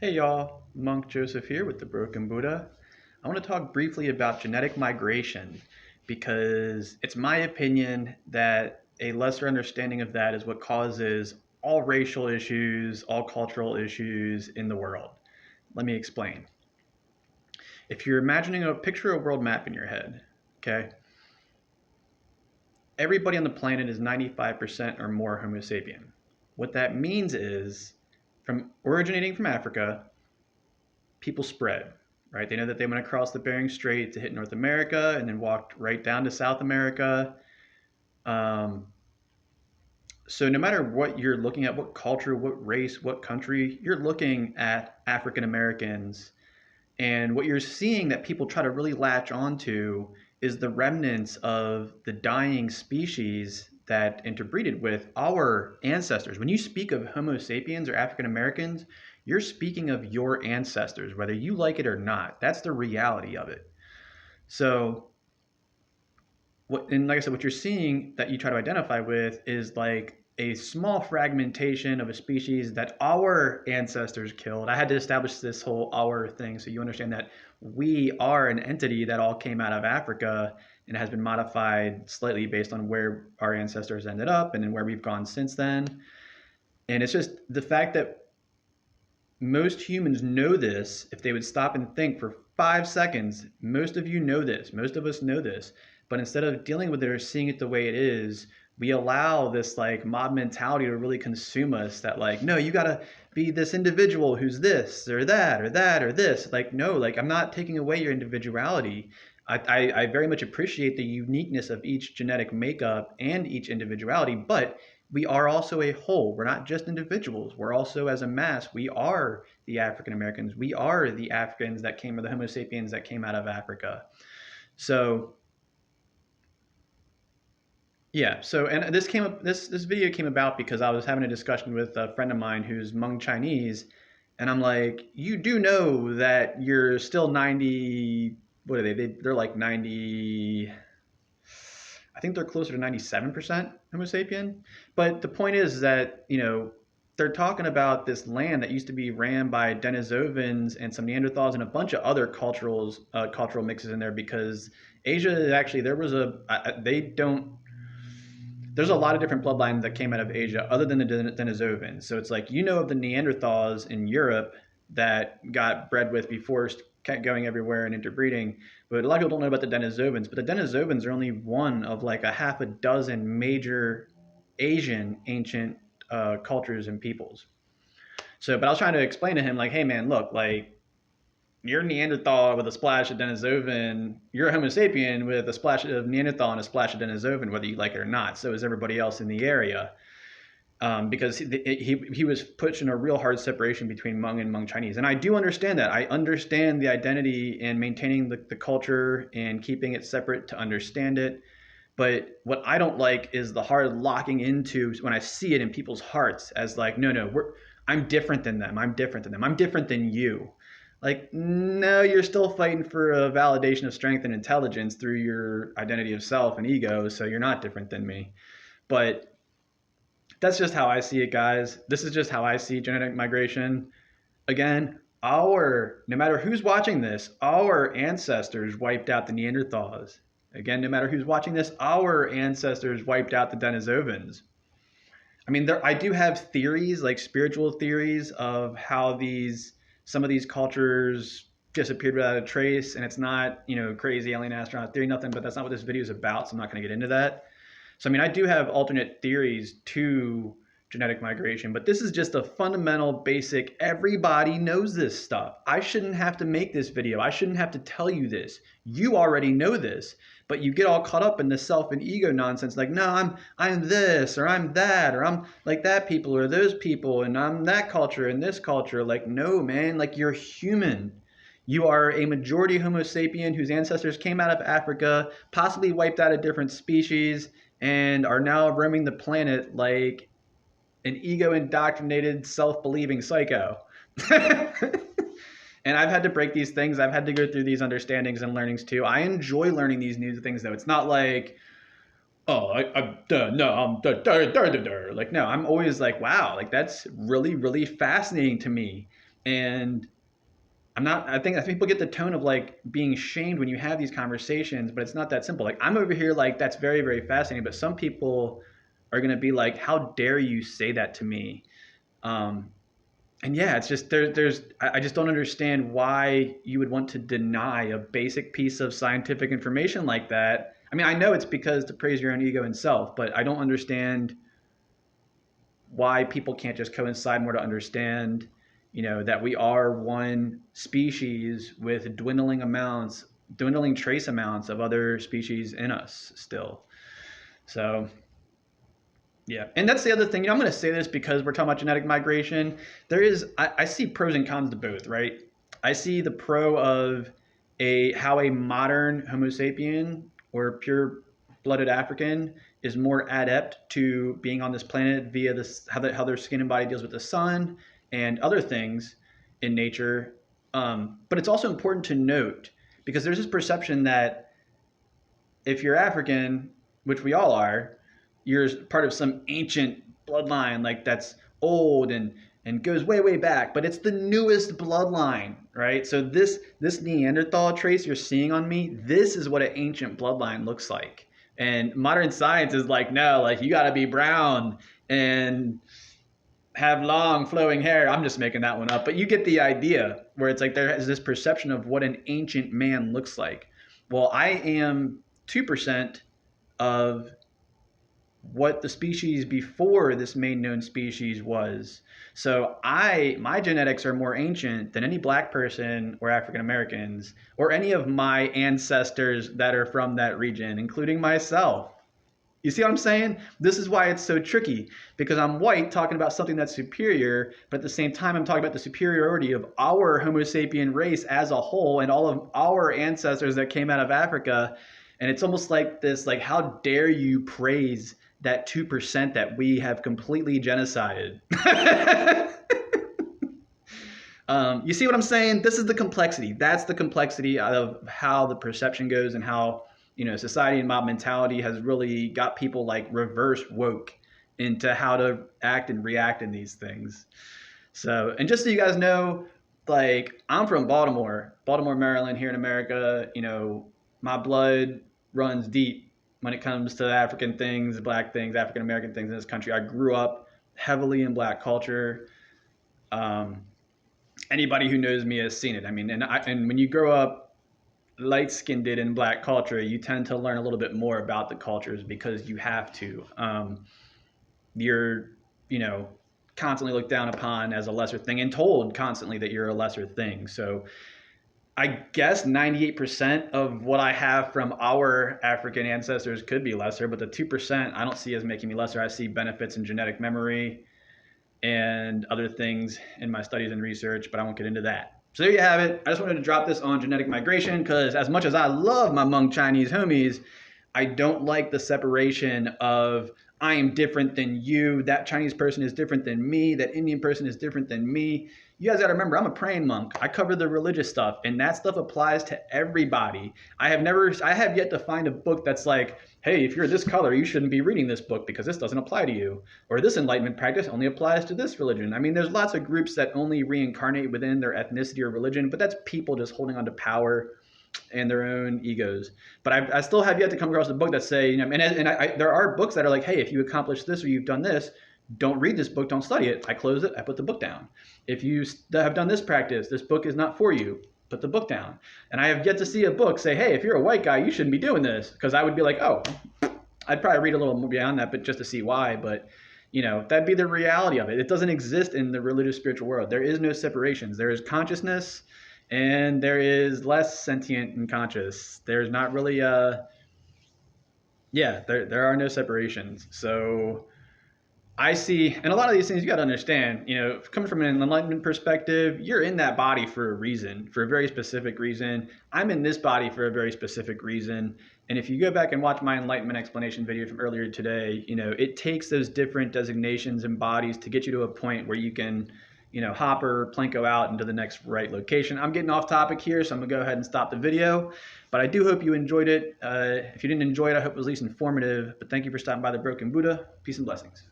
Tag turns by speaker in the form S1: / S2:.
S1: Hey y'all, Monk Joseph here with the Broken Buddha. I want to talk briefly about genetic migration because it's my opinion that a lesser understanding of that is what causes all racial issues, all cultural issues in the world. Let me explain. If you're imagining a picture of a world map in your head, okay, everybody on the planet is 95% or more Homo sapien. What that means is, from originating from Africa, people spread, right? They know that they went across the Bering Strait to hit North America and then walked right down to South America. Um, so no matter what you're looking at, what culture, what race, what country, you're looking at African Americans. And what you're seeing that people try to really latch onto is the remnants of the dying species that interbreeded with our ancestors. When you speak of Homo sapiens or African Americans, you're speaking of your ancestors, whether you like it or not. That's the reality of it. So, and like I said, what you're seeing that you try to identify with is like a small fragmentation of a species that our ancestors killed. I had to establish this whole our thing so you understand that we are an entity that all came out of Africa and has been modified slightly based on where our ancestors ended up and then where we've gone since then. And it's just the fact that most humans know this. If they would stop and think for 5 seconds, most of you know this, most of us know this, but instead of dealing with it or seeing it the way it is, we allow this like mob mentality to really consume us, that like, no, you gotta be this individual who's this or that or that or this. Like, no, like I'm not taking away your individuality. I very much appreciate the uniqueness of each genetic makeup and each individuality, but we are also a whole. We're not just individuals. We're also, as a mass, we are the African Americans. We are the Africans that came, or the Homo sapiens that came out of Africa. So, yeah. So, and this came up. This video came about because I was having a discussion with a friend of mine who's Hmong Chinese, and I'm like, you do know that you're still 90. What are they're like 90. I think they're closer to 97% Homo sapien. But the point is that, they're talking about this land that used to be ran by Denisovans and some Neanderthals and a bunch of other cultural mixes in there, because Asia actually, there's a lot of different bloodlines that came out of Asia other than the Denisovans. So it's like, of the Neanderthals in Europe that got bred with before kept going everywhere and interbreeding. But a lot of people don't know about the Denisovans. But the Denisovans are only one of like a half a dozen major Asian ancient cultures and peoples. So, but I was trying to explain to him, like, hey man, look, like, you're Neanderthal with a splash of Denisovan. You're a Homo sapien with a splash of Neanderthal and a splash of Denisovan, whether you like it or not. So is everybody else in the area. Because he was pushing a real hard separation between Hmong and Hmong Chinese. And I do understand that. I understand the identity and maintaining the culture and keeping it separate to understand it. But what I don't like is the hard locking into, when I see it in people's hearts, as like, no, I'm different than them. I'm different than them. I'm different than you. Like, no, you're still fighting for a validation of strength and intelligence through your identity of self and ego. So you're not different than me. But that's just how I see it, guys. This is just how I see genetic migration. Again, no matter who's watching this, our ancestors wiped out the Neanderthals. Again, no matter who's watching this, our ancestors wiped out the Denisovans. I mean, I do have theories, like spiritual theories, of how some of these cultures disappeared without a trace, and it's not, crazy alien astronaut theory, nothing, but that's not what this video is about, so I'm not going to get into that. So, I mean, I do have alternate theories to genetic migration, but this is just a fundamental, basic, everybody knows this stuff. I shouldn't have to make this video. I shouldn't have to tell you this. You already know this, but you get all caught up in the self and ego nonsense. Like, no, I'm this, or I'm that, or I'm like that people, or those people, and I'm that culture and this culture. Like, no, man, like, you're human. You are a majority Homo sapien whose ancestors came out of Africa, possibly wiped out a different species, and are now roaming the planet like an ego-indoctrinated, self-believing psycho. And I've had to break these things. I've had to go through these understandings and learnings too. I enjoy learning these new things, though. It's not like, oh, like, no, I'm always like, wow, like, that's really, really fascinating to me. And I think people get the tone of like being shamed when you have these conversations, but it's not that simple. Like I'm over here like that's very, very fascinating, but some people are gonna be like, how dare you say that to me? Um, and yeah, it's just I just don't understand why you would want to deny a basic piece of scientific information like that. I mean, I know it's because to praise your own ego and self, but I don't understand why people can't just coincide more to understand, that we are one species with dwindling trace amounts of other species in us still. So yeah, and that's the other thing. I'm going to say this because we're talking about genetic migration. I see pros and cons to both, right? I see the pro of how a modern Homo sapien or pure-blooded African is more adept to being on this planet via this how their skin and body deals with the sun and other things in nature. But it's also important to note because there's this perception that if you're African, which we all are, you're part of some ancient bloodline like that's old and goes way way back, but it's the newest bloodline, right? So this Neanderthal trace you're seeing on me, this is what an ancient bloodline looks like. And modern science is like, no, like you got to be brown and have long flowing hair. I'm just making that one up, but you get the idea where it's like there is this perception of what an ancient man looks like. Well, I am 2% of what the species before this main known species was. So my genetics are more ancient than any black person or African Americans or any of my ancestors that are from that region, including myself. You see what I'm saying? This is why it's so tricky because I'm white talking about something that's superior, but at the same time, I'm talking about the superiority of our Homo sapien race as a whole and all of our ancestors that came out of Africa. And it's almost like this, like, how dare you praise that 2% that we have completely genocided? You see what I'm saying? This is the complexity. That's the complexity of how the perception goes and how society and mob mentality has really got people like reverse woke into how to act and react in these things. So, and just so you guys know, like I'm from Baltimore, Maryland, here in America. My blood runs deep when it comes to African things, black things, African American things in this country. I grew up heavily in black culture. Um, Anybody who knows me has seen it. I mean, and when you grow up light skinned in black culture, you tend to learn a little bit more about the cultures because you have to. You're, constantly looked down upon as a lesser thing and told constantly that you're a lesser thing. So I guess 98% of what I have from our African ancestors could be lesser, but the 2% I don't see as making me lesser. I see benefits in genetic memory and other things in my studies and research, but I won't get into that. So there you have it. I just wanted to drop this on genetic migration because as much as I love my Hmong Chinese homies, I don't like the separation of I am different than you, that Chinese person is different than me, that Indian person is different than me. You guys got to remember, I'm a praying monk. I cover the religious stuff, and that stuff applies to everybody. I have yet to find a book that's like, hey, if you're this color, you shouldn't be reading this book because this doesn't apply to you. Or this enlightenment practice only applies to this religion. I mean, there's lots of groups that only reincarnate within their ethnicity or religion, but that's people just holding on to power and their own egos. But I still have yet to come across a book that say, there are books that are like, hey, if you accomplish this or you've done this, don't read this book, don't study it. I close it, I put the book down. If you have done this practice, this book is not for you, put the book down. And I have yet to see a book say, hey, if you're a white guy, you shouldn't be doing this. Because I would be like, oh, I'd probably read a little more beyond that, but just to see why. But that'd be the reality of it. It doesn't exist in the religious spiritual world. There is no separations. There is consciousness and there is less sentient and conscious. There's not really there are no separations. So I see, and a lot of these things you got to understand, coming from an enlightenment perspective, you're in that body for a reason, for a very specific reason. I'm in this body for a very specific reason. And if you go back and watch my enlightenment explanation video from earlier today, it takes those different designations and bodies to get you to a point where you can, hop or planko out into the next right location. I'm getting off topic here, so I'm gonna go ahead and stop the video. But I do hope you enjoyed it. If you didn't enjoy it, I hope it was at least informative. But thank you for stopping by the Broken Buddha. Peace and blessings.